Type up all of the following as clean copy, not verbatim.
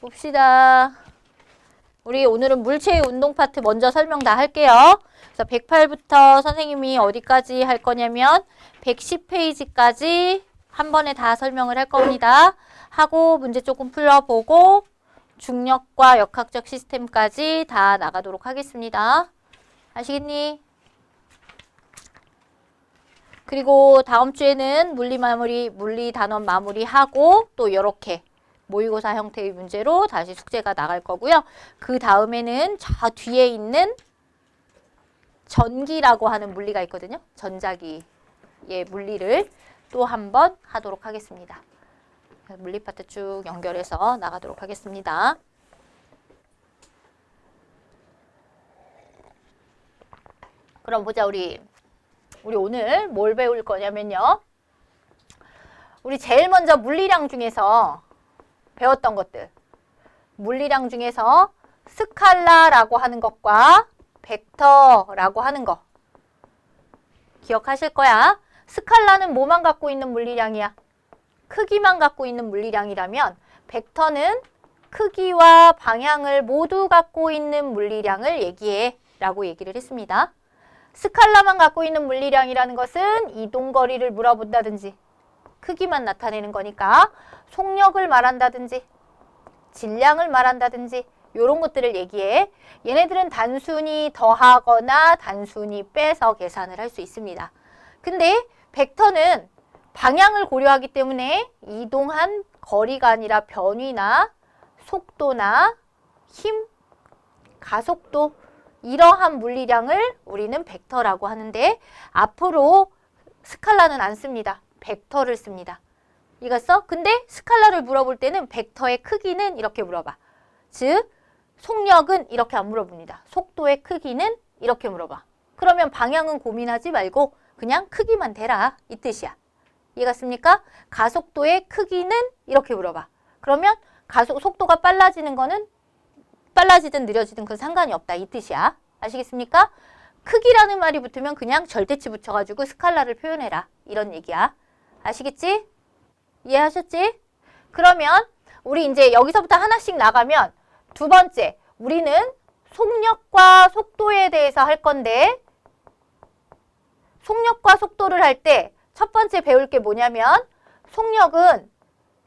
봅시다. 우리 오늘은 물체의 운동 파트 먼저 설명 다 할게요. 그래서 108부터 선생님이 어디까지 할 거냐면 110페이지까지 한 번에 다 설명을 할 겁니다. 하고 문제 조금 풀어보고 중력과 역학적 시스템까지 다 나가도록 하겠습니다. 아시겠니? 그리고 다음 주에는 물리 단원 마무리하고 또 이렇게 모의고사 형태의 문제로 다시 숙제가 나갈 거고요. 그 다음에는 저 뒤에 있는 전기라고 하는 물리가 있거든요. 전자기의 물리를 또 한 번 하도록 하겠습니다. 물리 파트 쭉 연결해서 나가도록 하겠습니다. 그럼 보자. 우리 오늘 뭘 배울 거냐면요. 우리 제일 먼저 물리량 중에서 배웠던 것들. 물리량 중에서 스칼라라고 하는 것과 벡터라고 하는 거. 기억하실 거야. 스칼라는 뭐만 갖고 있는 물리량이야? 크기만 갖고 있는 물리량이라면 벡터는 크기와 방향을 모두 갖고 있는 물리량을 얘기해 라고 얘기를 했습니다. 스칼라만 갖고 있는 물리량이라는 것은 이동거리를 물어본다든지 크기만 나타내는 거니까 속력을 말한다든지 질량을 말한다든지 이런 것들을 얘기해. 얘네들은 단순히 더하거나 단순히 빼서 계산을 할 수 있습니다. 근데 벡터는 방향을 고려하기 때문에 이동한 거리가 아니라 변위나 속도나 힘, 가속도 이러한 물리량을 우리는 벡터라고 하는데 앞으로 스칼라는 안 씁니다. 벡터를 씁니다. 이겼어? 근데 스칼라를 물어볼 때는 벡터의 크기는 이렇게 물어봐. 즉 속력은 이렇게 안 물어봅니다. 속도의 크기는 이렇게 물어봐. 그러면 방향은 고민하지 말고 그냥 크기만 대라 이 뜻이야. 이해갔습니까? 가속도의 크기는 이렇게 물어봐. 그러면 속도가 빨라지는 거는 빨라지든 느려지든 그건 상관이 없다 이 뜻이야. 아시겠습니까? 크기라는 말이 붙으면 그냥 절대치 붙여가지고 스칼라를 표현해라 이런 얘기야. 아시겠지? 이해하셨지? 그러면 우리 이제 여기서부터 하나씩 나가면 두 번째 우리는 속력과 속도에 대해서 할 건데 속력과 속도를 할 때 첫 번째 배울 게 뭐냐면 속력은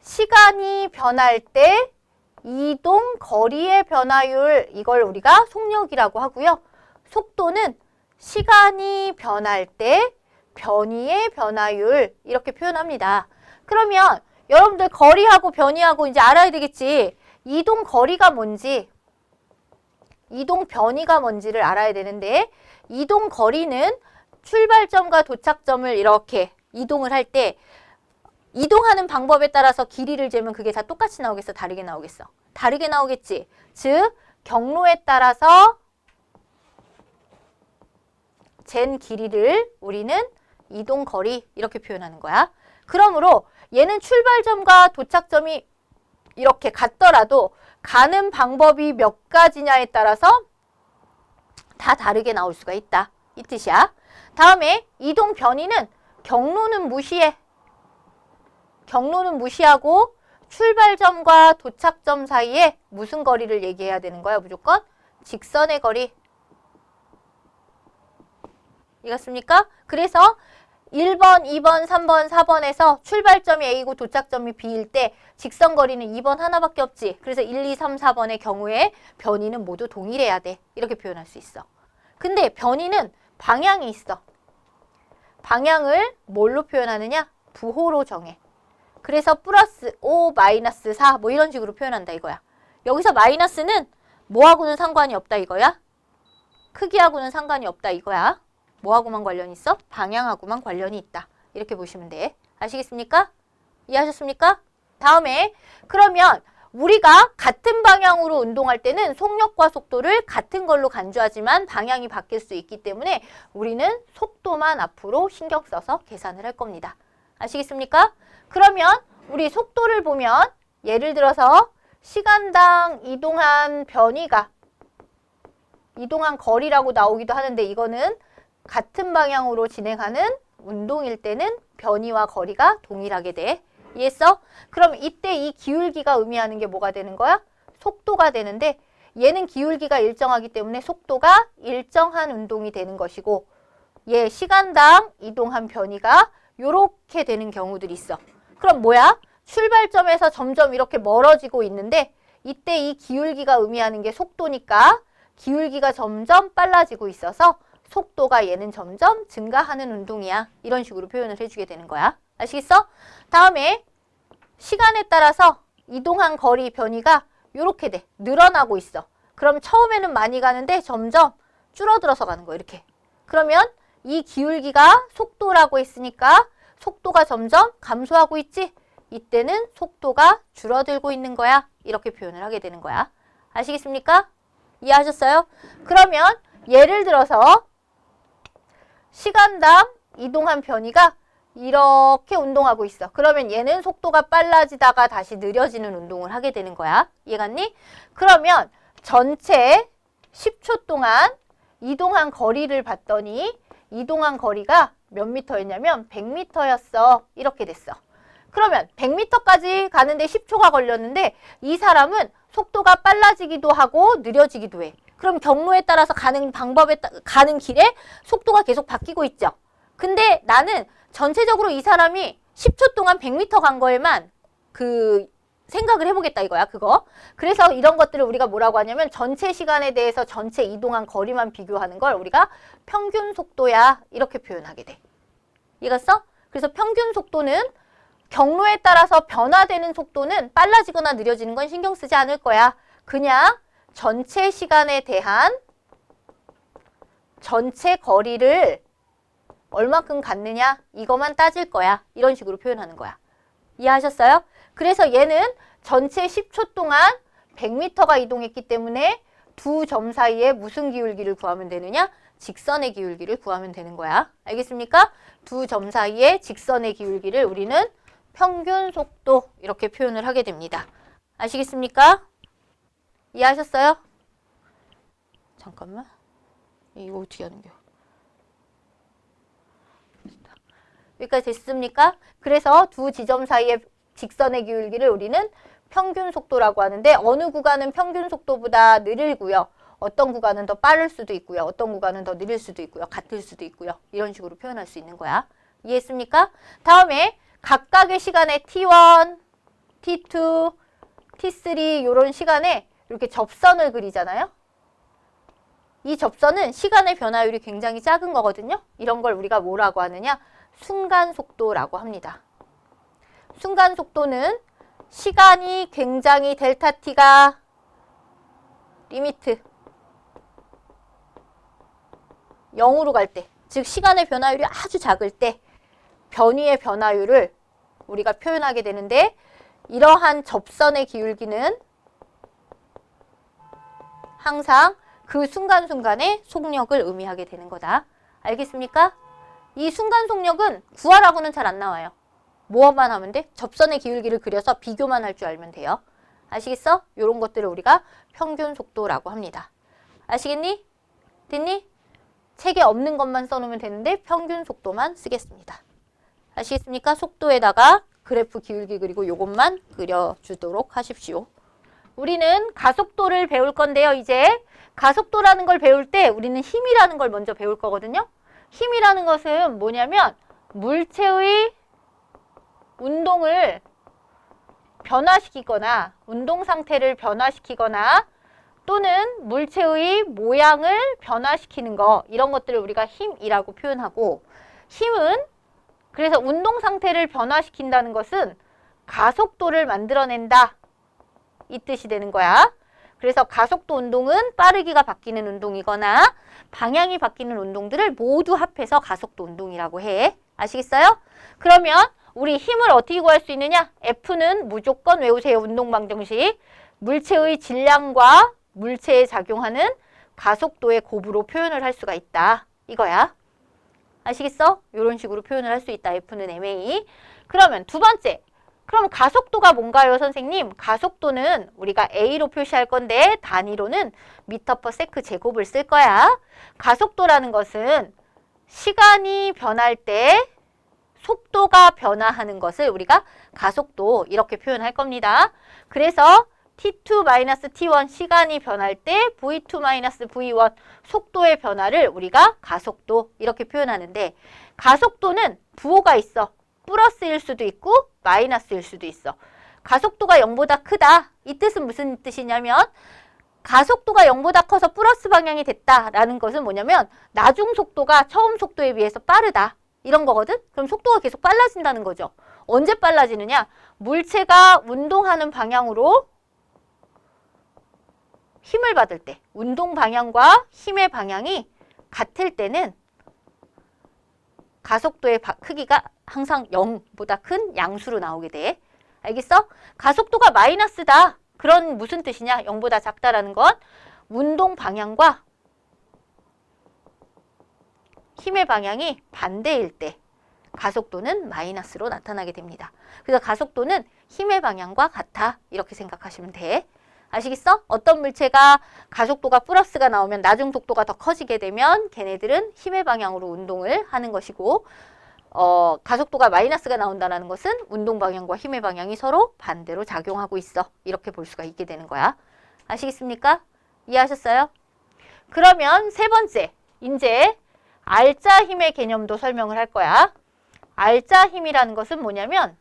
시간이 변할 때 이동 거리의 변화율 이걸 우리가 속력이라고 하고요. 속도는 시간이 변할 때 변위의 변화율 이렇게 표현합니다. 그러면 여러분들 거리하고 변위하고 이제 알아야 되겠지. 이동 거리가 뭔지 이동 변위가 뭔지를 알아야 되는데 이동 거리는 출발점과 도착점을 이렇게 이동을 할 때 이동하는 방법에 따라서 길이를 재면 그게 다 똑같이 나오겠어? 다르게 나오겠어? 다르게 나오겠지. 즉 경로에 따라서 잰 길이를 우리는 이동거리 이렇게 표현하는 거야. 그러므로 얘는 출발점과 도착점이 이렇게 같더라도 가는 방법이 몇 가지냐에 따라서 다 다르게 나올 수가 있다. 이 뜻이야. 다음에 이동 변위는 경로는 무시해. 경로는 무시하고 출발점과 도착점 사이에 무슨 거리를 얘기해야 되는 거야? 무조건 직선의 거리. 이해갔습니까? 그래서 1번, 2번, 3번, 4번에서 출발점이 A고 도착점이 B일 때 직선거리는 2번 하나밖에 없지. 그래서 1, 2, 3, 4번의 경우에 변위는 모두 동일해야 돼. 이렇게 표현할 수 있어. 근데 변위는 방향이 있어. 방향을 뭘로 표현하느냐? 부호로 정해. 그래서 플러스 5, 마이너스 4 뭐 이런 식으로 표현한다 이거야. 여기서 마이너스는 뭐하고는 상관이 없다 이거야. 크기하고는 상관이 없다 이거야. 뭐하고만 관련이 있어? 방향하고만 관련이 있다. 이렇게 보시면 돼. 아시겠습니까? 이해하셨습니까? 다음에 그러면 우리가 같은 방향으로 운동할 때는 속력과 속도를 같은 걸로 간주하지만 방향이 바뀔 수 있기 때문에 우리는 속도만 앞으로 신경 써서 계산을 할 겁니다. 아시겠습니까? 그러면 우리 속도를 보면 예를 들어서 시간당 이동한 변위가 이동한 거리라고 나오기도 하는데 이거는 같은 방향으로 진행하는 운동일 때는 변위와 거리가 동일하게 돼. 이해했어? 그럼 이때 이 기울기가 의미하는 게 뭐가 되는 거야? 속도가 되는데 얘는 기울기가 일정하기 때문에 속도가 일정한 운동이 되는 것이고 얘 시간당 이동한 변이가 요렇게 되는 경우들이 있어. 그럼 뭐야? 출발점에서 점점 이렇게 멀어지고 있는데 이때 이 기울기가 의미하는 게 속도니까 기울기가 점점 빨라지고 있어서 속도가 얘는 점점 증가하는 운동이야. 이런 식으로 표현을 해주게 되는 거야. 아시겠어? 다음에 시간에 따라서 이동한 거리 변이가 이렇게 돼. 늘어나고 있어. 그럼 처음에는 많이 가는데 점점 줄어들어서 가는 거야. 이렇게. 그러면 이 기울기가 속도라고 했으니까 속도가 점점 감소하고 있지? 이때는 속도가 줄어들고 있는 거야. 이렇게 표현을 하게 되는 거야. 아시겠습니까? 이해하셨어요? 그러면 예를 들어서 시간당 이동한 변이가 이렇게 운동하고 있어. 그러면 얘는 속도가 빨라지다가 다시 느려지는 운동을 하게 되는 거야. 이해갔니? 그러면 전체 10초 동안 이동한 거리를 봤더니 이동한 거리가 몇 미터였냐면 100미터였어. 이렇게 됐어. 그러면 100미터까지 가는데 10초가 걸렸는데 이 사람은 속도가 빨라지기도 하고 느려지기도 해. 그럼 경로에 따라서 가는 가는 길에 속도가 계속 바뀌고 있죠. 근데 나는 전체적으로 이 사람이 10초 동안 100m 간 거에만 생각을 해보겠다 이거야, 그거. 그래서 이런 것들을 우리가 뭐라고 하냐면 전체 시간에 대해서 전체 이동한 거리만 비교하는 걸 우리가 평균 속도야. 이렇게 표현하게 돼. 이해갔어? 그래서 평균 속도는 경로에 따라서 변화되는 속도는 빨라지거나 느려지는 건 신경 쓰지 않을 거야. 그냥 전체 시간에 대한 전체 거리를 얼마큼 갔느냐 이것만 따질 거야. 이런 식으로 표현하는 거야. 이해하셨어요? 그래서 얘는 전체 10초 동안 100m가 이동했기 때문에 두 점 사이에 무슨 기울기를 구하면 되느냐? 직선의 기울기를 구하면 되는 거야. 알겠습니까? 두 점 사이에 직선의 기울기를 우리는 평균 속도 이렇게 표현을 하게 됩니다. 아시겠습니까? 이해하셨어요? 잠깐만. 이거 어떻게 하는 거야? 여기까지 됐습니까? 그래서 두 지점 사이의 직선의 기울기를 우리는 평균 속도라고 하는데 어느 구간은 평균 속도보다 느리고요. 어떤 구간은 더 빠를 수도 있고요. 어떤 구간은 더 느릴 수도 있고요. 같을 수도 있고요. 이런 식으로 표현할 수 있는 거야. 이해했습니까? 다음에 각각의 시간에 T1, T2, T3 이런 시간에 이렇게 접선을 그리잖아요. 이 접선은 시간의 변화율이 굉장히 작은 거거든요. 이런 걸 우리가 뭐라고 하느냐? 순간 속도라고 합니다. 순간 속도는 시간이 굉장히 델타 T가 리미트 0으로 갈 때, 즉 시간의 변화율이 아주 작을 때 변위의 변화율을 우리가 표현하게 되는데 이러한 접선의 기울기는 항상 그 순간순간의 속력을 의미하게 되는 거다. 알겠습니까? 이 순간 속력은 구하라고는 잘 안 나와요. 뭐만 하면 돼? 접선의 기울기를 그려서 비교만 할 줄 알면 돼요. 아시겠어? 이런 것들을 우리가 평균 속도라고 합니다. 아시겠니? 됐니? 책에 없는 것만 써놓으면 되는데 평균 속도만 쓰겠습니다. 아시겠습니까? 속도에다가 그래프 기울기 그리고 요것만 그려주도록 하십시오. 우리는 가속도를 배울 건데요. 이제 가속도라는 걸 배울 때 우리는 힘이라는 걸 먼저 배울 거거든요. 힘이라는 것은 뭐냐면 물체의 운동을 변화시키거나 운동 상태를 변화시키거나 또는 물체의 모양을 변화시키는 거, 이런 것들을 우리가 힘이라고 표현하고, 힘은 그래서 운동 상태를 변화시킨다는 것은 가속도를 만들어낸다 이 뜻이 되는 거야. 그래서 가속도 운동은 빠르기가 바뀌는 운동이거나 방향이 바뀌는 운동들을 모두 합해서 가속도 운동이라고 해. 아시겠어요? 그러면 우리 힘을 어떻게 구할 수 있느냐? F는 무조건 외우세요. 운동방정식. 물체의 질량과 물체에 작용하는 가속도의 곱으로 표현을 할 수가 있다. 이거야. 아시겠어? 이런 식으로 표현을 할 수 있다. F는 ma. 그러면 두 번째. 그럼 가속도가 뭔가요, 선생님? 가속도는 우리가 A로 표시할 건데 단위로는 미터/세크 제곱을 쓸 거야. 가속도라는 것은 시간이 변할 때 속도가 변화하는 것을 우리가 가속도 이렇게 표현할 겁니다. 그래서 t2-t1 시간이 변할 때 v2-v1 속도의 변화를 우리가 가속도 이렇게 표현하는데 가속도는 부호가 있어. 플러스일 수도 있고 마이너스일 수도 있어. 가속도가 0보다 크다. 이 뜻은 무슨 뜻이냐면 가속도가 0보다 커서 플러스 방향이 됐다라는 것은 뭐냐면 나중 속도가 처음 속도에 비해서 빠르다. 이런 거거든? 그럼 속도가 계속 빨라진다는 거죠. 언제 빨라지느냐? 물체가 운동하는 방향으로 힘을 받을 때, 운동 방향과 힘의 방향이 같을 때는 가속도의 크기가 항상 0보다 큰 양수로 나오게 돼. 알겠어? 가속도가 마이너스다. 그런 무슨 뜻이냐? 0보다 작다라는 건 운동 방향과 힘의 방향이 반대일 때 가속도는 마이너스로 나타나게 됩니다. 그래서 가속도는 힘의 방향과 같아. 이렇게 생각하시면 돼. 아시겠어? 어떤 물체가 가속도가 플러스가 나오면 나중 속도가 더 커지게 되면 걔네들은 힘의 방향으로 운동을 하는 것이고 가속도가 마이너스가 나온다는 것은 운동 방향과 힘의 방향이 서로 반대로 작용하고 있어. 이렇게 볼 수가 있게 되는 거야. 아시겠습니까? 이해하셨어요? 그러면 세 번째, 이제 알짜 힘의 개념도 설명을 할 거야. 알짜 힘이라는 것은 뭐냐면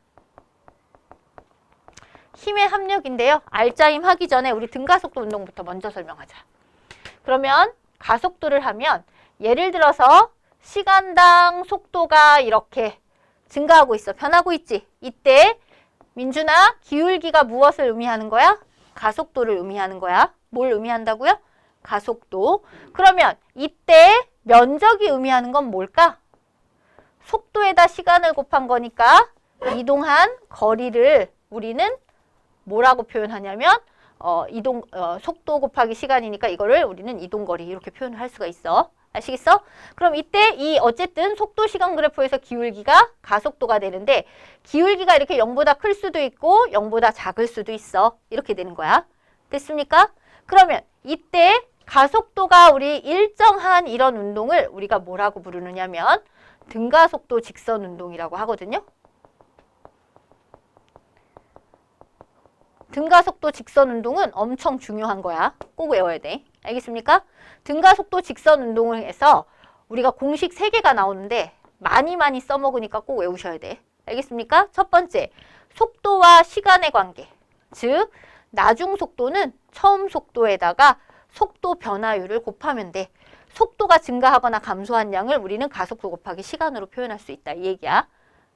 힘의 합력인데요. 알짜 힘 하기 전에 우리 등가속도 운동부터 먼저 설명하자. 그러면 가속도를 하면 예를 들어서 시간당 속도가 이렇게 증가하고 있어. 변하고 있지. 이때 민준아, 기울기가 무엇을 의미하는 거야? 가속도를 의미하는 거야. 뭘 의미한다고요? 가속도. 그러면 이때 면적이 의미하는 건 뭘까? 속도에다 시간을 곱한 거니까 이동한 거리를 우리는 뭐라고 표현하냐면 속도 곱하기 시간이니까 이거를 우리는 이동거리 이렇게 표현을 할 수가 있어. 아시겠어? 그럼 이때 어쨌든 속도 시간 그래프에서 기울기가 가속도가 되는데 기울기가 이렇게 0보다 클 수도 있고 0보다 작을 수도 있어. 이렇게 되는 거야. 됐습니까? 그러면 이때 가속도가 우리 일정한 이런 운동을 우리가 뭐라고 부르느냐면 등가속도 직선 운동이라고 하거든요. 등가속도 직선 운동은 엄청 중요한 거야. 꼭 외워야 돼. 알겠습니까? 등가속도 직선 운동을 해서 우리가 공식 3개가 나오는데 많이 써먹으니까 꼭 외우셔야 돼. 알겠습니까? 첫 번째, 속도와 시간의 관계. 즉, 나중 속도는 처음 속도에다가 속도 변화율을 곱하면 돼. 속도가 증가하거나 감소한 양을 우리는 가속도 곱하기 시간으로 표현할 수 있다. 이 얘기야.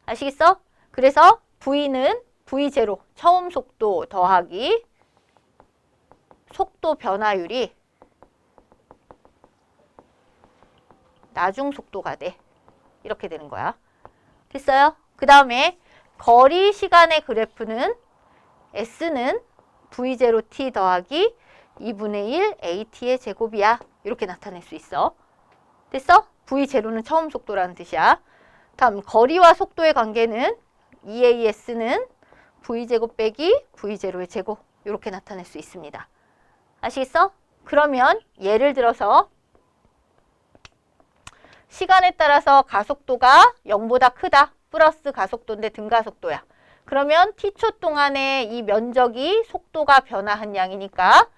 아시겠어? 그래서 V는 V0, 처음 속도 더하기 속도 변화율이 나중 속도가 돼. 이렇게 되는 거야. 됐어요? 그 다음에 거리 시간의 그래프는 S는 V0t 더하기 2분의 1 AT의 제곱이야. 이렇게 나타낼 수 있어. 됐어? V0는 처음 속도라는 뜻이야. 다음 거리와 속도의 관계는 EAS는 V제곱 빼기 V0의 제곱 이렇게 나타낼 수 있습니다. 아시겠어? 그러면 예를 들어서 시간에 따라서 가속도가 0보다 크다. 플러스 가속도인데 등가속도야. 그러면 t초 동안에 이 면적이 속도가 변화한 양이니까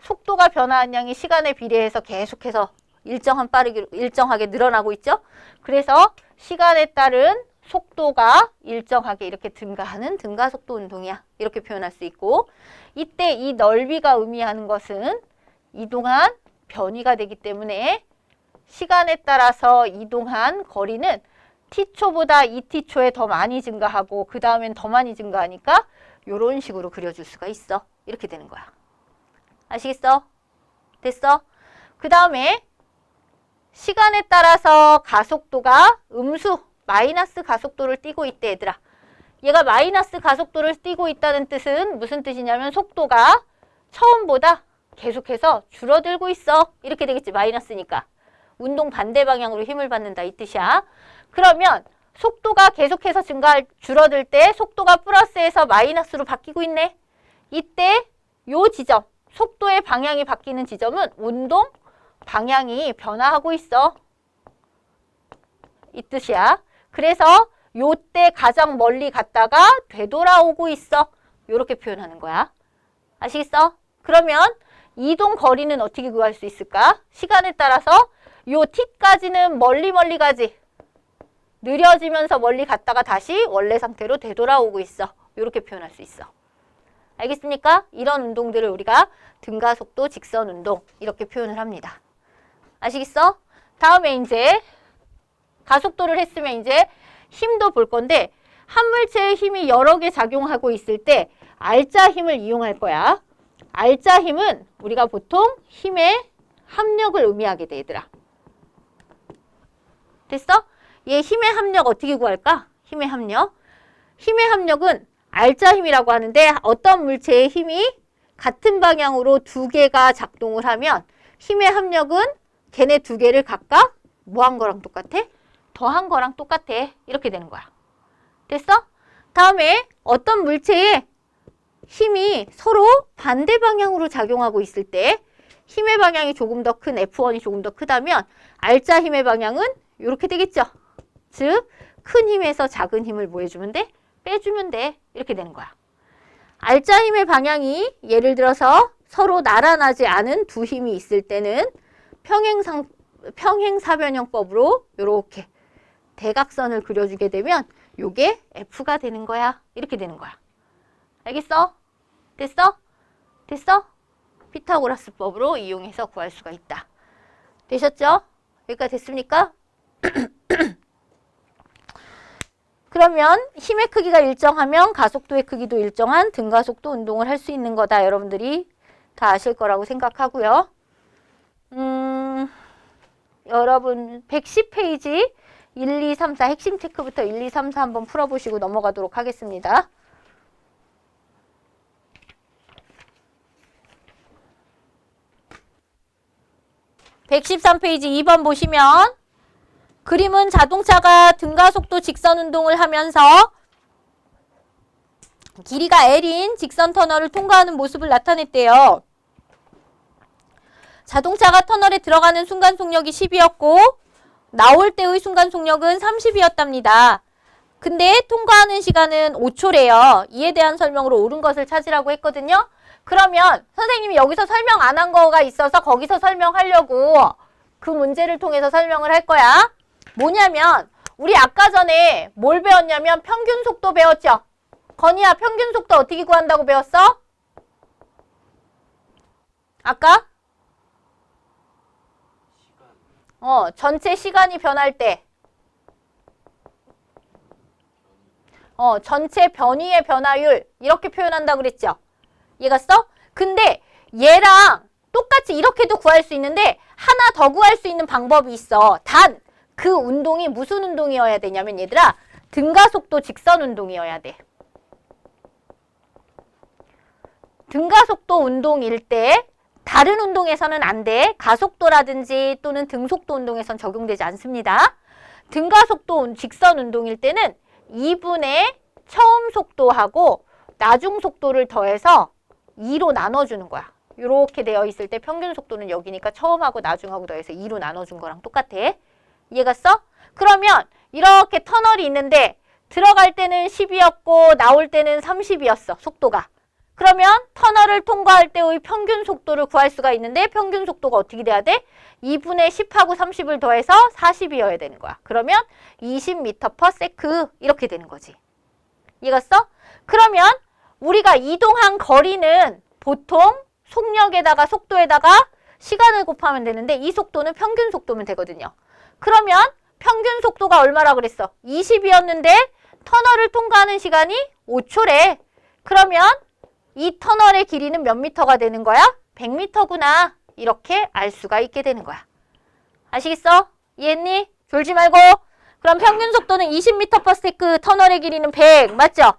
속도가 변화한 양이 시간에 비례해서 계속해서 일정하게 늘어나고 있죠. 그래서 시간에 따른 속도가 일정하게 이렇게 증가하는 등가속도 운동이야. 이렇게 표현할 수 있고 이때 이 넓이가 의미하는 것은 이동한 변이가 되기 때문에 시간에 따라서 이동한 거리는 t초보다 2t초에 더 많이 증가하고 그 다음엔 더 많이 증가하니까 이런 식으로 그려줄 수가 있어. 이렇게 되는 거야. 아시겠어? 됐어? 그 다음에 시간에 따라서 가속도가 음수, 마이너스 가속도를 띠고 있대, 얘들아. 얘가 마이너스 가속도를 띠고 있다는 뜻은 무슨 뜻이냐면 속도가 처음보다 계속해서 줄어들고 있어. 이렇게 되겠지, 마이너스니까. 운동 반대 방향으로 힘을 받는다, 이 뜻이야. 그러면 속도가 계속해서 줄어들 때 속도가 플러스에서 마이너스로 바뀌고 있네. 이때 요 지점, 속도의 방향이 바뀌는 지점은 운동 방향이 변화하고 있어. 이 뜻이야. 그래서 요때 가장 멀리 갔다가 되돌아오고 있어. 이렇게 표현하는 거야. 아시겠어? 그러면 이동 거리는 어떻게 구할 수 있을까? 시간에 따라서 요 t까지는 멀리 가지. 느려지면서 멀리 갔다가 다시 원래 상태로 되돌아오고 있어. 이렇게 표현할 수 있어. 알겠습니까? 이런 운동들을 우리가 등가속도, 직선운동 이렇게 표현을 합니다. 아시겠어? 다음에 이제 가속도를 했으면 이제 힘도 볼 건데 한 물체의 힘이 여러 개 작용하고 있을 때 알짜 힘을 이용할 거야. 알짜 힘은 우리가 보통 힘의 합력을 의미하게 돼, 얘들아. 됐어? 얘 힘의 합력 어떻게 구할까? 힘의 합력. 힘의 합력은 알짜 힘이라고 하는데 어떤 물체의 힘이 같은 방향으로 두 개가 작동을 하면 힘의 합력은 걔네 두 개를 각각 뭐 한 거랑 똑같아? 더한 거랑 똑같아. 이렇게 되는 거야. 됐어? 다음에 어떤 물체의 힘이 서로 반대 방향으로 작용하고 있을 때 힘의 방향이 조금 더 큰 F1이 조금 더 크다면 알짜 힘의 방향은 이렇게 되겠죠. 즉, 큰 힘에서 작은 힘을 뭐 해주면 돼? 빼주면 돼. 이렇게 되는 거야. 알짜 힘의 방향이 예를 들어서 서로 나란하지 않은 두 힘이 있을 때는 평행사변형법으로 이렇게 대각선을 그려주게 되면 요게 F가 되는 거야. 이렇게 되는 거야. 알겠어? 됐어? 됐어? 피타고라스법으로 이용해서 구할 수가 있다. 되셨죠? 여기까지 됐습니까? 그러면 힘의 크기가 일정하면 가속도의 크기도 일정한 등가속도 운동을 할 수 있는 거다. 여러분들이 다 아실 거라고 생각하고요. 여러분 110페이지 1, 2, 3, 4 핵심 체크부터 1, 2, 3, 4 한번 풀어보시고 넘어가도록 하겠습니다. (113페이지) 2번 보시면 그림은 자동차가 등가속도 직선 운동을 하면서 길이가 L인 직선 터널을 통과하는 모습을 나타냈대요. 자동차가 터널에 들어가는 순간 속력이 10이었고 나올 때의 순간 속력은 30이었답니다. 근데 통과하는 시간은 5초래요. 이에 대한 설명으로 옳은 것을 찾으라고 했거든요. 그러면 선생님이 여기서 설명 안 한 거가 있어서 거기서 설명하려고 그 문제를 통해서 설명을 할 거야. 뭐냐면 우리 아까 전에 뭘 배웠냐면 평균 속도 배웠죠? 건이야, 평균 속도 어떻게 구한다고 배웠어? 아까? 전체 시간이 변할 때. 전체 변이의 변화율 이렇게 표현한다고 그랬죠? 이해갔어? 근데 얘랑 똑같이 이렇게도 구할 수 있는데 하나 더 구할 수 있는 방법이 있어. 단 그 운동이 무슨 운동이어야 되냐면 얘들아 등가속도 직선 운동이어야 돼. 등가속도 운동일 때 다른 운동에서는 안 돼. 가속도라든지 또는 등속도 운동에선 적용되지 않습니다. 등가속도 직선 운동일 때는 2분의 처음 속도하고 나중 속도를 더해서 2로 나눠주는 거야. 이렇게 되어 있을 때 평균 속도는 여기니까 처음하고 나중하고 더해서 2로 나눠준 거랑 똑같아. 이해갔어? 그러면 이렇게 터널이 있는데 들어갈 때는 10이었고 나올 때는 30이었어. 속도가. 그러면 터널을 통과할 때의 평균 속도를 구할 수가 있는데 평균 속도가 어떻게 돼야 돼? 2분의 10하고 30을 더해서 40이어야 되는 거야. 그러면 20m/s 이렇게 되는 거지. 이해갔어? 그러면 우리가 이동한 거리는 보통 속력에다가 속도에다가 시간을 곱하면 되는데 이 속도는 평균 속도면 되거든요. 그러면 평균 속도가 얼마라 그랬어? 20이었는데 터널을 통과하는 시간이 5초래. 그러면 이 터널의 길이는 몇 미터가 되는 거야? 100m구나. 이렇게 알 수가 있게 되는 거야. 아시겠어? 이해했니? 졸지 말고. 그럼 평균 속도는 20m/s, 터널의 길이는 100. 맞죠?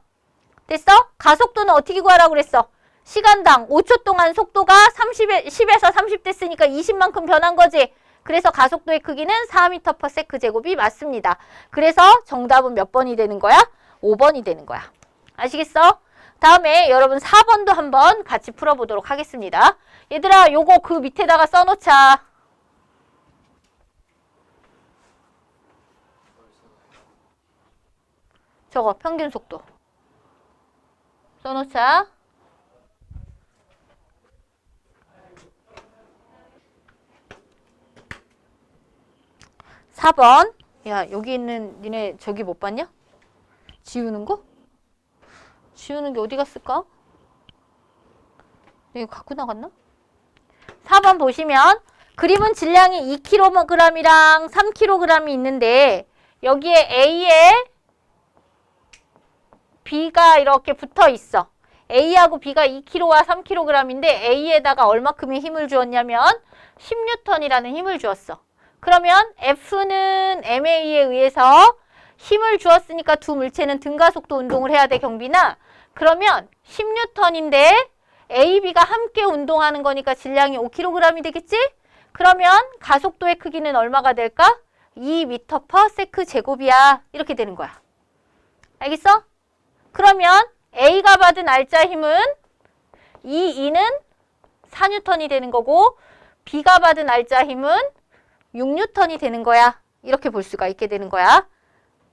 됐어? 가속도는 어떻게 구하라고 그랬어? 시간당 5초 동안 속도가 10에서 30 됐으니까 20만큼 변한 거지. 그래서 가속도의 크기는 4m/s 제곱이 맞습니다. 그래서 정답은 몇 번이 되는 거야? 5번이 되는 거야. 아시겠어? 다음에 여러분 4번도 한번 같이 풀어보도록 하겠습니다. 얘들아 요거 그 밑에다가 써놓자. 저거 평균 속도 써놓자. 4번. 야, 여기 있는 니네 저기 못 봤냐? 지우는 거? 지우는 게 어디 갔을까? 이거 갖고 나갔나? 4번 보시면 그림은 질량이 2kg이랑 3kg이 있는데 여기에 A에 B가 이렇게 붙어 있어. A하고 B가 2kg와 3kg인데 A에다가 얼마큼의 힘을 주었냐면 10N이라는 힘을 주었어. 그러면 F는 MA에 의해서 힘을 주었으니까 두 물체는 등가속도 운동을 해야 돼, 경빈아. 그러면 10N인데 A, B가 함께 운동하는 거니까 질량이 5kg이 되겠지? 그러면 가속도의 크기는 얼마가 될까? 2m/s 제곱이야. 이렇게 되는 거야. 알겠어? 그러면 A가 받은 알짜 힘은 이 2는 4N이 되는 거고 B가 받은 알짜 힘은 6N이 되는 거야. 이렇게 볼 수가 있게 되는 거야.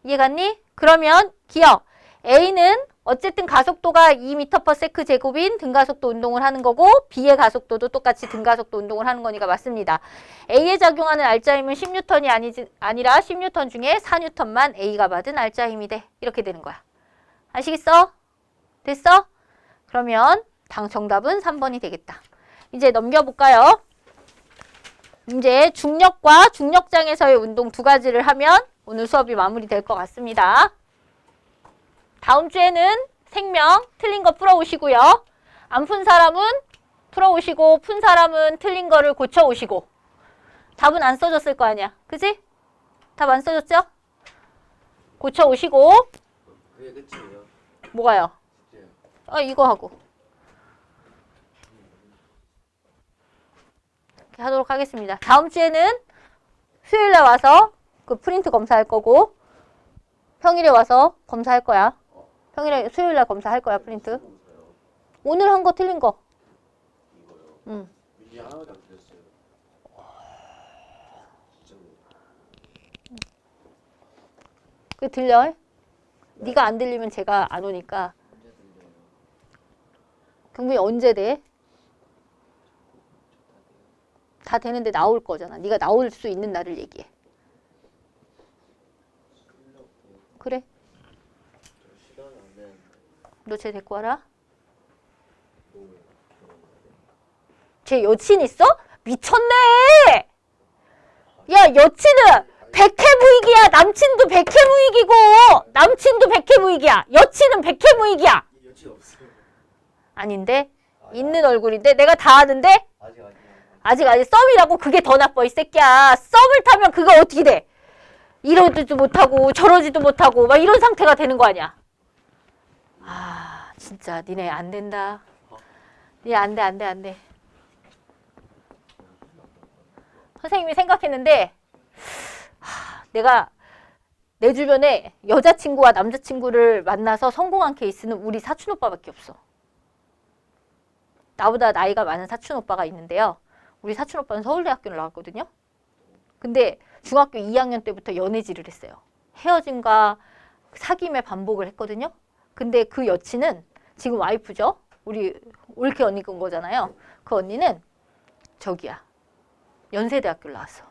이해갔니? 그러면 기억. A는 어쨌든 가속도가 2m/s 제곱인 등가속도 운동을 하는 거고 B의 가속도도 똑같이 등가속도 운동을 하는 거니까 맞습니다. A에 작용하는 알짜 힘은 10N이 아니라 10N 중에 4N만 A가 받은 알짜 힘이 돼. 이렇게 되는 거야. 아시겠어? 됐어? 그러면 정답은 3번이 되겠다. 이제 넘겨볼까요? 이제 중력과 중력장에서의 운동 두 가지를 하면 오늘 수업이 마무리될 것 같습니다. 다음 주에는 생명 틀린 거 풀어오시고요. 안 푼 사람은 풀어오시고 푼 사람은 틀린 거를 고쳐오시고 답은 안 써줬을 거 아니야. 그지? 답 안 써줬죠? 고쳐오시고 그게 끝이에요. 뭐가요? 이거 하고 이렇게 하도록 하겠습니다. 다음 주에는 수요일에 와서 그 프린트 검사할 거고 평일에 와서 검사할 거야. 평일에 수요일날 검사할 거야, 프린트. 오늘 한 거 틀린 거. 이거요. 응. 민지 하나도 안 틀렸어요. 진짜. 그게 들려? 네가 안 들리면 제가 안 오니까. 혼자 들려요. 경빈이 언제 돼? 다 되는데 나올 거잖아. 네가 나올 수 있는 날을 얘기해. 그래. 저 시간이 안 되는데. 너 쟤 데리고 와라. 뭐예요? 쟤 여친 있어? 미쳤네! 야, 여친은 백해무익이야. 남친도 백해무익이고 남친도 백해무익이야. 여친은 백해무익이야. 여친 없어요. 아닌데? 있는 얼굴인데? 내가 다 아는데? 아직 썸이라고? 그게 더 나빠, 이 새끼야. 썸을 타면 그거 어떻게 돼? 이러지도 못하고 저러지도 못하고 막 이런 상태가 되는 거 아니야. 아, 진짜 니네 안 된다. 니네 안 돼. 선생님이 생각했는데 내가 내 주변에 여자친구와 남자친구를 만나서 성공한 케이스는 우리 사촌 오빠밖에 없어. 나보다 나이가 많은 사촌 오빠가 있는데요. 우리 사촌 오빠는 서울대학교를 나왔거든요. 근데 중학교 2학년 때부터 연애질을 했어요. 헤어짐과 사귐의 반복을 했거든요. 근데 그 여친은 지금 와이프죠. 우리 올케 언니가 온 거잖아요. 그 언니는 저기야. 연세대학교를 나왔어.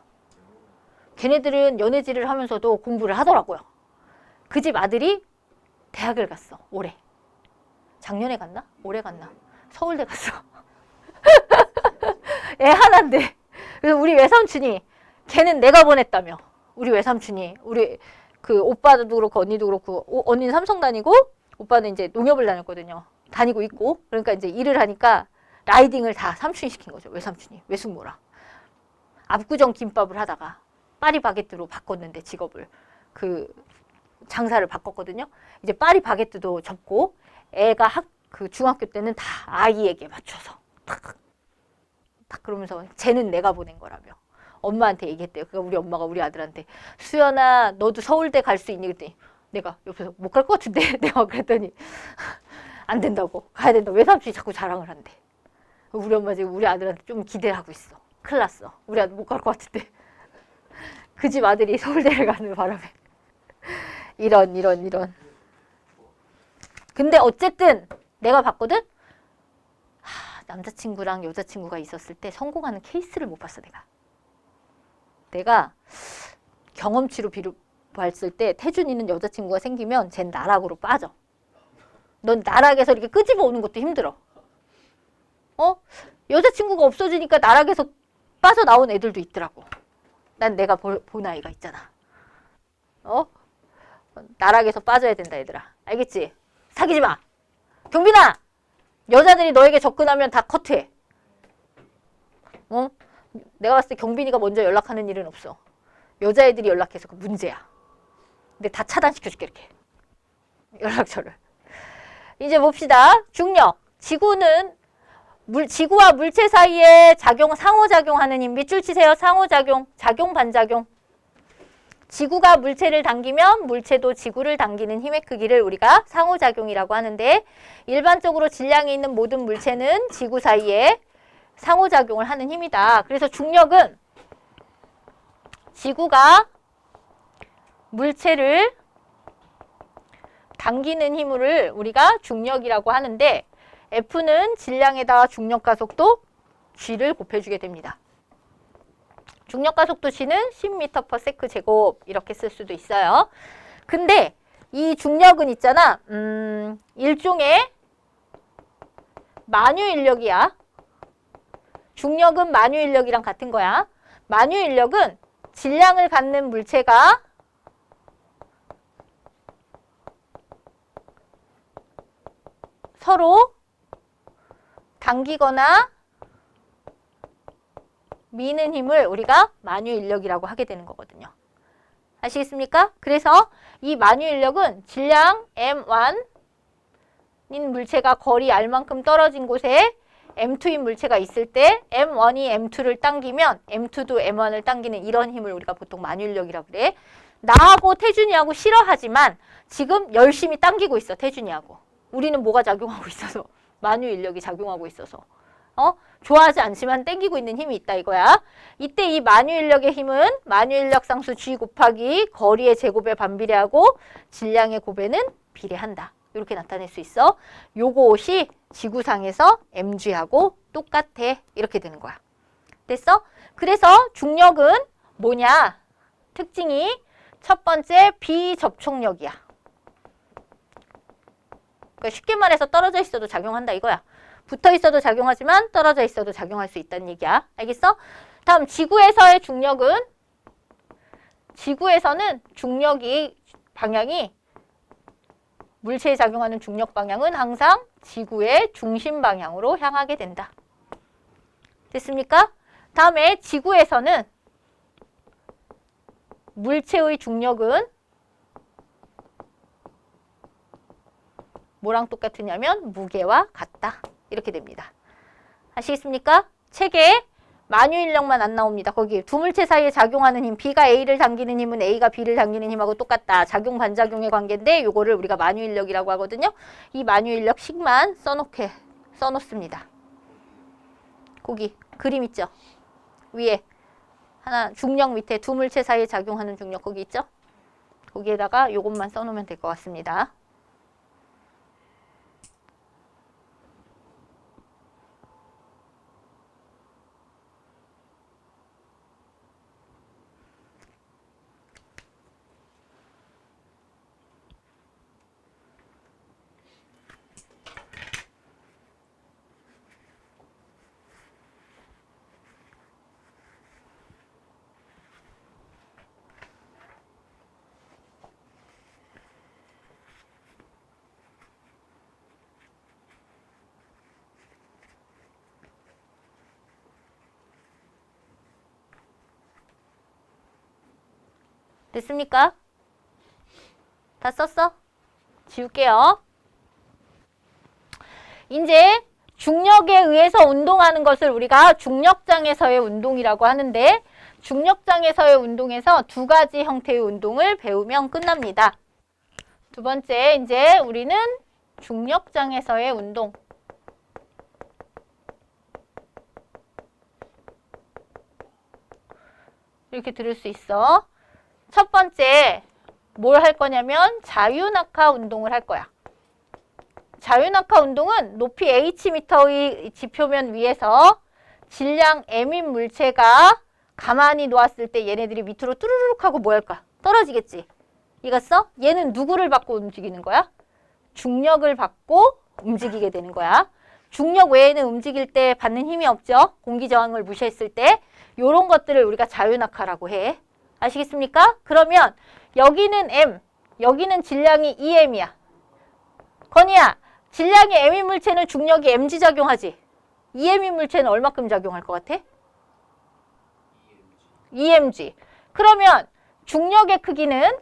걔네들은 연애질을 하면서도 공부를 하더라고요. 그 집 아들이 대학을 갔어. 올해. 작년에 갔나? 올해 갔나? 서울대 갔어. 애 하나인데. 그래서 우리 외삼촌이 걔는 내가 보냈다며. 우리 외삼촌이. 우리 그 오빠도 그렇고 언니도 그렇고 언니는 삼성 다니고 오빠는 이제 농협을 다녔거든요. 다니고 있고. 그러니까 이제 일을 하니까 라이딩을 다 삼촌이 시킨 거죠. 외삼촌이. 외숙모랑. 압구정 김밥을 하다가 파리바게뜨로 바꿨는데 직업을. 그 장사를 바꿨거든요. 이제 파리바게뜨도 접고 애가 그 중학교 때는 다 아이에게 맞춰서 딱 그러면서 쟤는 내가 보낸 거라며. 엄마한테 얘기했대요. 그러니까 우리 엄마가 우리 아들한테 수연아 너도 서울대 갈 수 있니? 그랬더니 내가 옆에서 못 갈 것 같은데 내가 그랬더니 안 된다고. 가야 된다. 외삼촌이 자꾸 자랑을 한대. 우리 엄마 지금 우리 아들한테 좀 기대를 하고 있어. 큰일 났어. 우리 아들 못 갈 것 같은데. 그 집 아들이 서울대를 가는 바람에 이런 근데 어쨌든 내가 봤거든. 남자친구랑 여자친구가 있었을 때 성공하는 케이스를 못 봤어. 내가 경험치로 봤을 때 태준이는 여자친구가 생기면 쟨 나락으로 빠져. 넌 나락에서 이렇게 끄집어 오는 것도 힘들어. 여자친구가 없어지니까 나락에서 빠져나온 애들도 있더라고. 난 내가 본 아이가 있잖아. 나락에서 빠져야 된다 얘들아. 알겠지? 사귀지 마. 경빈아! 여자들이 너에게 접근하면 다 커트해. 내가 봤을 때 경빈이가 먼저 연락하는 일은 없어. 여자애들이 연락해서 그 문제야. 근데 다 차단시켜줄게 이렇게. 연락처를. 이제 봅시다. 중력. 지구는 지구와 물체 사이에 상호작용하는 힘. 밑줄 치세요. 상호작용. 작용, 반작용. 지구가 물체를 당기면 물체도 지구를 당기는 힘의 크기를 우리가 상호작용이라고 하는데 일반적으로 질량이 있는 모든 물체는 지구 사이에 상호작용을 하는 힘이다. 그래서 중력은 지구가 물체를 당기는 힘을 우리가 중력이라고 하는데 F는 질량에다가 중력 가속도 G를 곱해주게 됩니다. 중력 가속도 G는 10m/s 제곱 이렇게 쓸 수도 있어요. 근데 이 중력은 있잖아. 일종의 만유인력이야. 중력은 만유인력이랑 같은 거야. 만유인력은 질량을 갖는 물체가 서로 당기거나 미는 힘을 우리가 만유인력이라고 하게 되는 거거든요. 아시겠습니까? 그래서 이 만유인력은 질량 M1인 물체가 거리 R만큼 떨어진 곳에 M2인 물체가 있을 때 M1이 M2를 당기면 M2도 M1을 당기는 이런 힘을 우리가 보통 만유인력이라고 그래. 나하고 태준이하고 싫어하지만 지금 열심히 당기고 있어, 태준이하고. 우리는 뭐가 작용하고 있어서? 만유인력이 작용하고 있어서. 좋아하지 않지만 땡기고 있는 힘이 있다 이거야. 이때 이 만유인력의 힘은 만유인력 상수 G 곱하기 거리의 제곱에 반비례하고 질량의 곱에는 비례한다. 이렇게 나타낼 수 있어. 요것이 지구상에서 mg하고 똑같아. 이렇게 되는 거야. 됐어? 그래서 중력은 뭐냐? 특징이 첫 번째 비접촉력이야. 그러니까 쉽게 말해서 떨어져 있어도 작용한다 이거야. 붙어 있어도 작용하지만 떨어져 있어도 작용할 수 있다는 얘기야. 알겠어? 다음 지구에서의 중력은 지구에서는 중력이 방향이 물체에 작용하는 중력 방향은 항상 지구의 중심 방향으로 향하게 된다. 됐습니까? 다음에 지구에서는 물체의 중력은 뭐랑 똑같으냐면 무게와 같다. 이렇게 됩니다. 아시겠습니까? 책에 만유인력만 안 나옵니다. 거기 두 물체 사이에 작용하는 힘, B가 A를 당기는 힘은 A가 B를 당기는 힘하고 똑같다. 작용 반작용의 관계인데 요거를 우리가 만유인력이라고 하거든요. 이 만유인력식만 써놓습니다. 거기 그림 있죠? 위에 하나 중력 밑에 두 물체 사이에 작용하는 중력 거기 있죠? 거기에다가 요것만 써놓으면 될 것 같습니다. 됐습니까? 다 썼어? 지울게요. 이제 중력에 의해서 운동하는 것을 우리가 중력장에서의 운동이라고 하는데 중력장에서의 운동에서 두 가지 형태의 운동을 배우면 끝납니다. 두 번째, 이제 우리는 중력장에서의 운동. 이렇게 들을 수 있어. 첫 번째, 뭘 할 거냐면 자유낙하 운동을 할 거야. 자유낙하 운동은 높이 Hm의 지표면 위에서 질량 M인 물체가 가만히 놓았을 때 얘네들이 밑으로 뚜루룩 하고 뭐 할까? 떨어지겠지. 이겼어? 얘는 누구를 받고 움직이는 거야? 중력을 받고 움직이게 되는 거야. 중력 외에는 움직일 때 받는 힘이 없죠. 공기 저항을 무시했을 때. 요런 것들을 우리가 자유낙하라고 해. 아시겠습니까? 그러면 여기는 M, 여기는 질량이 2M이야. 건이야, 질량이 M인 물체는 중력이 Mg 작용하지. 2M인 물체는 얼마큼 작용할 것 같아? 2mg. 그러면 중력의 크기는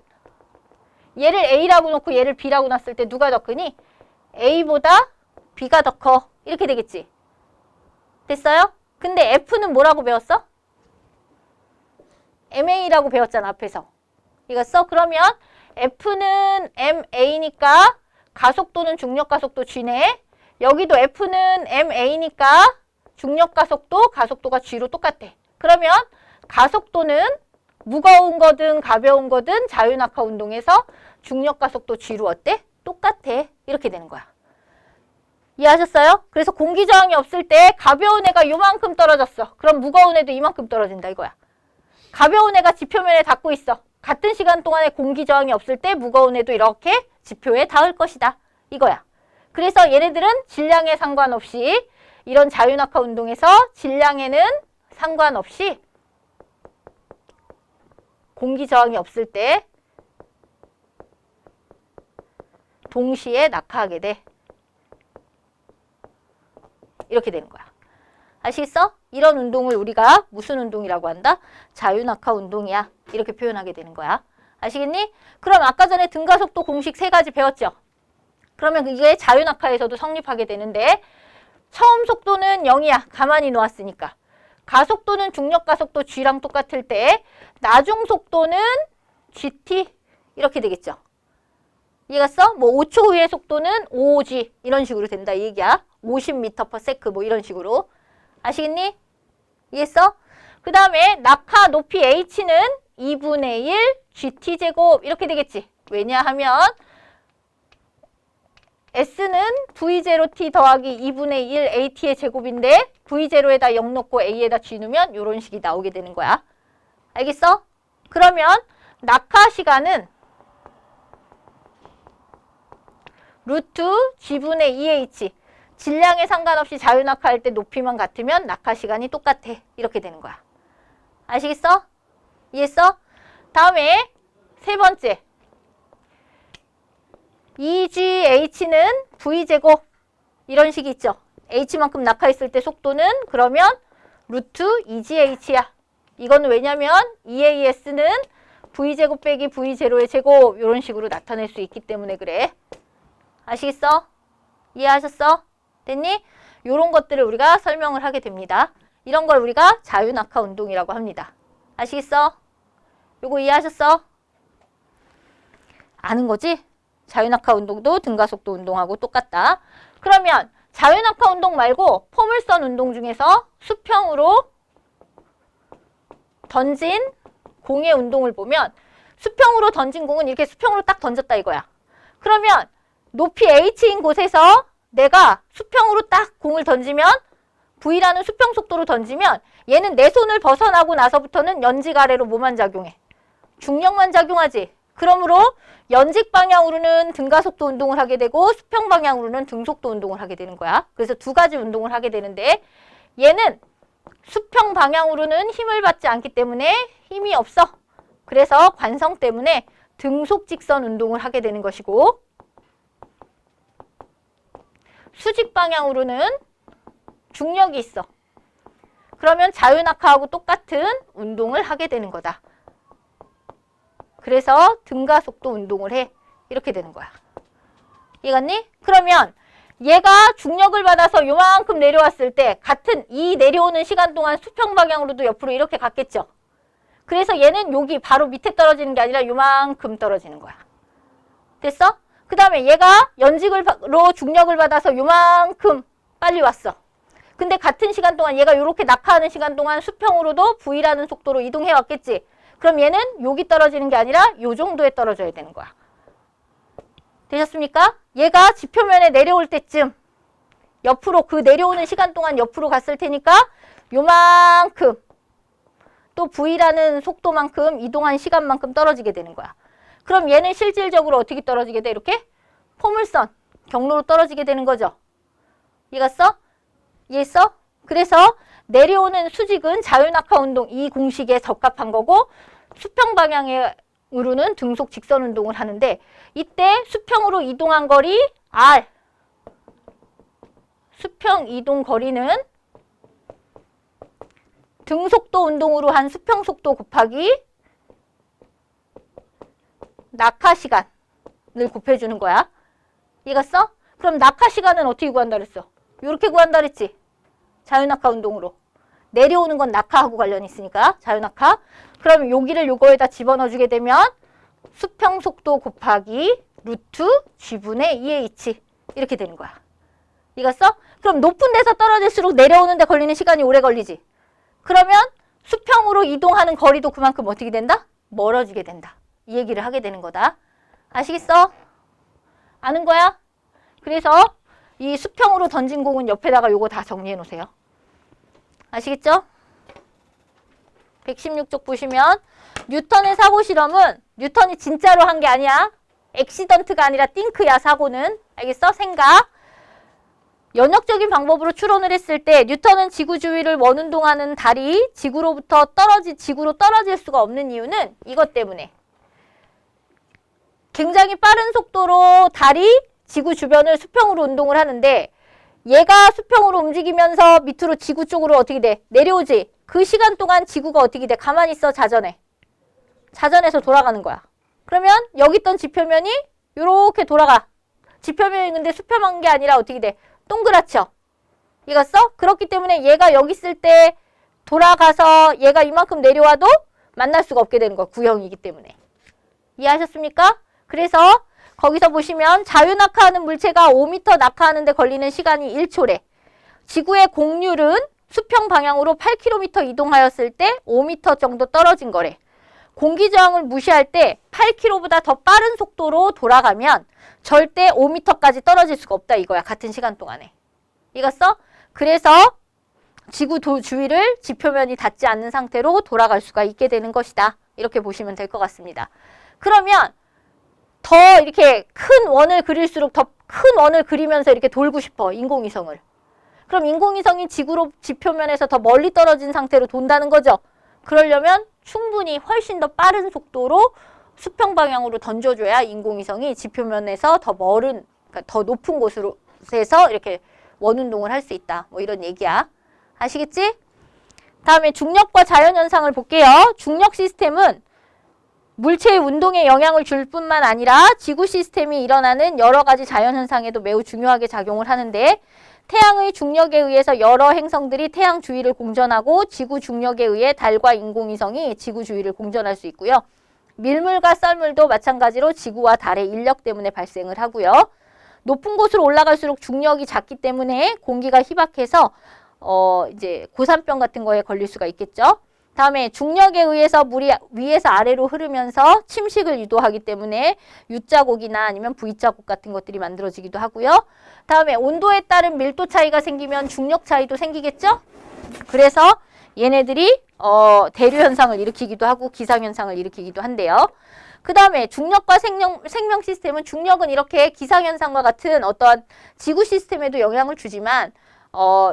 얘를 A라고 놓고 얘를 B라고 놨을 때 누가 더 크니? A보다 B가 더 커. 이렇게 되겠지. 됐어요? 근데 F는 뭐라고 배웠어? MA라고 배웠잖아, 앞에서. 이겼어? 그러면 F는 MA니까 가속도는 중력 가속도 G네. 여기도 F는 MA니까 중력 가속도, 가속도가 G로 똑같아. 그러면 가속도는 무거운 거든 가벼운 거든 자유낙하 운동에서 중력 가속도 G로 어때? 똑같아. 이렇게 되는 거야. 이해하셨어요? 그래서 공기 저항이 없을 때 가벼운 애가 요만큼 떨어졌어. 그럼 무거운 애도 이만큼 떨어진다 이거야. 가벼운 애가 지표면에 닿고 있어. 같은 시간 동안에 공기 저항이 없을 때 무거운 애도 이렇게 지표에 닿을 것이다. 이거야. 그래서 얘네들은 질량에 상관없이 이런 자유낙하 운동에서 질량에는 상관없이 공기 저항이 없을 때 동시에 낙하하게 돼. 이렇게 되는 거야. 아시겠어? 이런 운동을 우리가 무슨 운동이라고 한다? 자유낙하 운동이야. 이렇게 표현하게 되는 거야. 아시겠니? 그럼 아까 전에 등가속도 공식 3가지 배웠죠? 그러면 이게 자유낙하에서도 성립하게 되는데 처음 속도는 0이야. 가만히 놓았으니까. 가속도는 중력 가속도 G랑 똑같을 때 나중 속도는 GT 이렇게 되겠죠. 이해갔어? 뭐 5초 후의 속도는 5G 이런 식으로 된다 이 얘기야. 50m/s 뭐 이런 식으로. 아시겠니? 이해했어? 그 다음에 낙하 높이 H는 2분의 1 GT제곱 이렇게 되겠지. 왜냐하면 S는 V0T 더하기 2분의 1 AT의 제곱인데 V0에다 0 넣고 A에다 G 넣으면 이런 식이 나오게 되는 거야. 알겠어? 그러면 낙하 시간은 루트 G분의 2H 질량에 상관없이 자유낙하할 때 높이만 같으면 낙하 시간이 똑같아. 이렇게 되는 거야. 아시겠어? 이해했어? 다음에 세 번째 2GH는 V제곱 이런 식이 있죠. H만큼 낙하했을 때 속도는 그러면 루트 2GH야. 이건 왜냐면 EAS는 V제곱 빼기 V0의 제곱 이런 식으로 나타낼 수 있기 때문에 그래. 아시겠어? 이해하셨어? 됐니? 이런 것들을 우리가 설명을 하게 됩니다. 이런 걸 우리가 자유낙하 운동이라고 합니다. 아시겠어? 요거 이해하셨어? 아는 거지? 자유낙하 운동도 등가속도 운동하고 똑같다. 그러면 자유낙하 운동 말고 포물선 운동 중에서 수평으로 던진 공의 운동을 보면 수평으로 던진 공은 이렇게 수평으로 딱 던졌다 이거야. 그러면 높이 H인 곳에서 내가 수평으로 딱 공을 던지면 V라는 수평 속도로 던지면 얘는 내 손을 벗어나고 나서부터는 연직 아래로 뭐만 작용해? 중력만 작용하지. 그러므로 연직 방향으로는 등가속도 운동을 하게 되고 수평 방향으로는 등속도 운동을 하게 되는 거야. 그래서 두 가지 운동을 하게 되는데 얘는 수평 방향으로는 힘을 받지 않기 때문에 힘이 없어. 그래서 관성 때문에 등속 직선 운동을 하게 되는 것이고 수직 방향으로는 중력이 있어. 그러면 자유낙하하고 똑같은 운동을 하게 되는 거다. 그래서 등가속도 운동을 해. 이렇게 되는 거야. 이해갔니? 그러면 얘가 중력을 받아서 요만큼 내려왔을 때 같은 이 내려오는 시간 동안 수평 방향으로도 옆으로 이렇게 갔겠죠. 그래서 얘는 여기 바로 밑에 떨어지는 게 아니라 요만큼 떨어지는 거야. 됐어? 그 다음에 얘가 연직으로 중력을 받아서 요만큼 빨리 왔어. 근데 같은 시간 동안 얘가 이렇게 낙하하는 시간 동안 수평으로도 V라는 속도로 이동해 왔겠지. 그럼 얘는 여기 떨어지는 게 아니라 요 정도에 떨어져야 되는 거야. 되셨습니까? 얘가 지표면에 내려올 때쯤 옆으로 그 내려오는 시간 동안 옆으로 갔을 테니까 요만큼 또 v라는 속도만큼 이동한 시간만큼 떨어지게 되는 거야. 그럼 얘는 실질적으로 어떻게 떨어지게 돼? 이렇게 포물선, 경로로 떨어지게 되는 거죠. 이해갔어? 이해했어? 그래서 내려오는 수직은 자유낙하 운동 이 공식에 적합한 거고 수평 방향으로는 등속 직선 운동을 하는데 이때 수평으로 이동한 거리 R, 수평 이동 거리는 등속도 운동으로 한 수평 속도 곱하기 낙하 시간을 곱해주는 거야. 이해갔어? 그럼 낙하 시간은 어떻게 구한다 그랬어? 이렇게 구한다 그랬지? 자유낙하 운동으로. 내려오는 건 낙하하고 관련이 있으니까 자유낙하. 그럼 여기를 요거에다 집어넣어 주게 되면 수평 속도 곱하기 루트 g분의 2h 이렇게 되는 거야. 이해갔어? 그럼 높은 데서 떨어질수록 내려오는 데 걸리는 시간이 오래 걸리지. 그러면 수평으로 이동하는 거리도 그만큼 어떻게 된다? 멀어지게 된다. 이 얘기를 하게 되는 거다. 아시겠어? 아는 거야? 그래서 이 수평으로 던진 공은 옆에다가 요거 다 정리해 놓으세요. 아시겠죠? 116쪽 보시면 뉴턴의 사고 실험은 뉴턴이 진짜로 한 게 아니야. 액시던트가 아니라 띵크야 사고는. 알겠어? 생각. 연역적인 방법으로 추론을 했을 때 뉴턴은 지구 주위를 원운동하는 달이 지구로 떨어질 수가 없는 이유는 이것 때문에. 굉장히 빠른 속도로 달이 지구 주변을 수평으로 운동을 하는데 얘가 수평으로 움직이면서 밑으로 지구 쪽으로 어떻게 돼? 내려오지. 그 시간 동안 지구가 어떻게 돼? 가만히 있어, 자전해. 자전해서 돌아가는 거야. 그러면 여기 있던 지표면이 이렇게 돌아가. 지표면이 근데 수평한 게 아니라 어떻게 돼? 동그랗죠? 이해갔어? 그렇기 때문에 얘가 여기 있을 때 돌아가서 얘가 이만큼 내려와도 만날 수가 없게 되는 거야. 구형이기 때문에. 이해하셨습니까? 그래서 거기서 보시면 자유낙하하는 물체가 5m 낙하하는 데 걸리는 시간이 1초래. 지구의 공률은 수평 방향으로 8km 이동하였을 때 5m 정도 떨어진 거래. 공기저항을 무시할 때 8km보다 더 빠른 속도로 돌아가면 절대 5m까지 떨어질 수가 없다 이거야. 같은 시간 동안에. 이해갔어? 그래서 지구 주위를 지표면이 닿지 않는 상태로 돌아갈 수가 있게 되는 것이다. 이렇게 보시면 될 것 같습니다. 그러면 더 이렇게 큰 원을 그릴수록 더 큰 원을 그리면서 이렇게 돌고 싶어. 인공위성을. 그럼 인공위성이 지표면에서 더 멀리 떨어진 상태로 돈다는 거죠. 그러려면 충분히 훨씬 더 빠른 속도로 수평 방향으로 던져줘야 인공위성이 지표면에서 더 그러니까 더 높은 곳에서 이렇게 원운동을 할 수 있다. 뭐 이런 얘기야. 아시겠지? 다음에 중력과 자연현상을 볼게요. 중력 시스템은 물체의 운동에 영향을 줄 뿐만 아니라 지구 시스템이 일어나는 여러 가지 자연현상에도 매우 중요하게 작용을 하는데 태양의 중력에 의해서 여러 행성들이 태양 주위를 공전하고 지구 중력에 의해 달과 인공위성이 지구 주위를 공전할 수 있고요. 밀물과 썰물도 마찬가지로 지구와 달의 인력 때문에 발생을 하고요. 높은 곳으로 올라갈수록 중력이 작기 때문에 공기가 희박해서 이제 고산병 같은 거에 걸릴 수가 있겠죠. 다음에 중력에 의해서 물이 위에서 아래로 흐르면서 침식을 유도하기 때문에 U자국이나 아니면 V자국 같은 것들이 만들어지기도 하고요. 다음에 온도에 따른 밀도 차이가 생기면 중력 차이도 생기겠죠? 그래서 얘네들이 대류 현상을 일으키기도 하고 기상 현상을 일으키기도 한대요. 그 다음에 중력과 생명 시스템은 중력은 이렇게 기상 현상과 같은 어떤 지구 시스템에도 영향을 주지만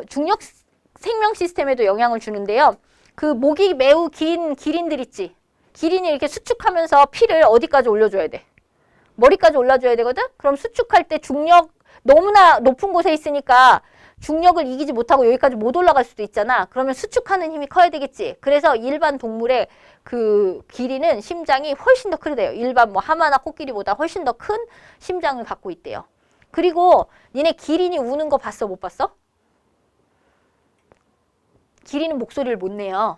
중력 생명 시스템에도 영향을 주는데요. 그 목이 매우 긴 기린들 있지. 기린이 이렇게 수축하면서 피를 어디까지 올려줘야 돼? 머리까지 올려줘야 되거든? 그럼 수축할 때 중력 너무나 높은 곳에 있으니까 중력을 이기지 못하고 여기까지 못 올라갈 수도 있잖아. 그러면 수축하는 힘이 커야 되겠지. 그래서 일반 동물의 그 기린은 심장이 훨씬 더 크대요. 일반 뭐 하마나 코끼리보다 훨씬 더 큰 심장을 갖고 있대요. 그리고 니네 기린이 우는 거 봤어? 못 봤어? 기린은 목소리를 못 내요.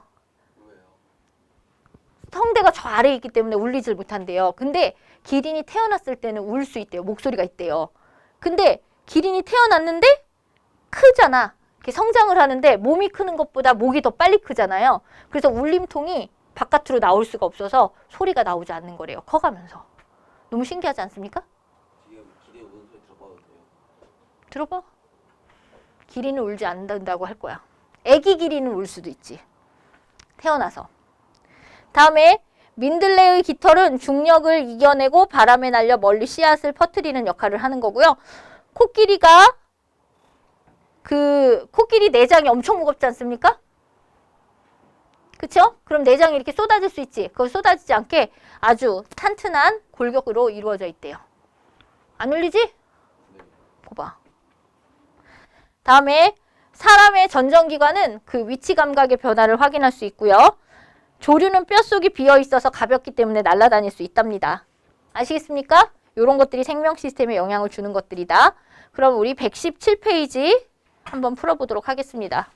성대가 저 아래에 있기 때문에 울리질 못한대요. 근데 기린이 태어났을 때는 울 수 있대요. 목소리가 있대요. 근데 기린이 태어났는데 크잖아. 이렇게 성장을 하는데 몸이 크는 것보다 목이 더 빨리 크잖아요. 그래서 울림통이 바깥으로 나올 수가 없어서 소리가 나오지 않는 거래요. 커가면서. 너무 신기하지 않습니까? 기린 우는 소리 들어봐도 돼요? 들어봐. 기린은 울지 않는다고 할 거야. 애기 기린은 울 수도 있지. 태어나서. 다음에 민들레의 깃털은 중력을 이겨내고 바람에 날려 멀리 씨앗을 퍼뜨리는 역할을 하는 거고요. 코끼리가 코끼리 내장이 엄청 무겁지 않습니까? 그쵸? 그럼 내장이 이렇게 쏟아질 수 있지. 그거 쏟아지지 않게 아주 탄탄한 골격으로 이루어져 있대요. 안 울리지? 봐봐. 다음에 사람의 전정기관은 그 위치 감각의 변화를 확인할 수 있고요. 조류는 뼛속이 비어 있어서 가볍기 때문에 날아다닐 수 있답니다. 아시겠습니까? 이런 것들이 생명 시스템에 영향을 주는 것들이다. 그럼 우리 117페이지 한번 풀어보도록 하겠습니다.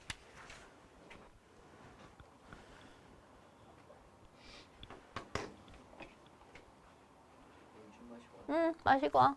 마시고 와.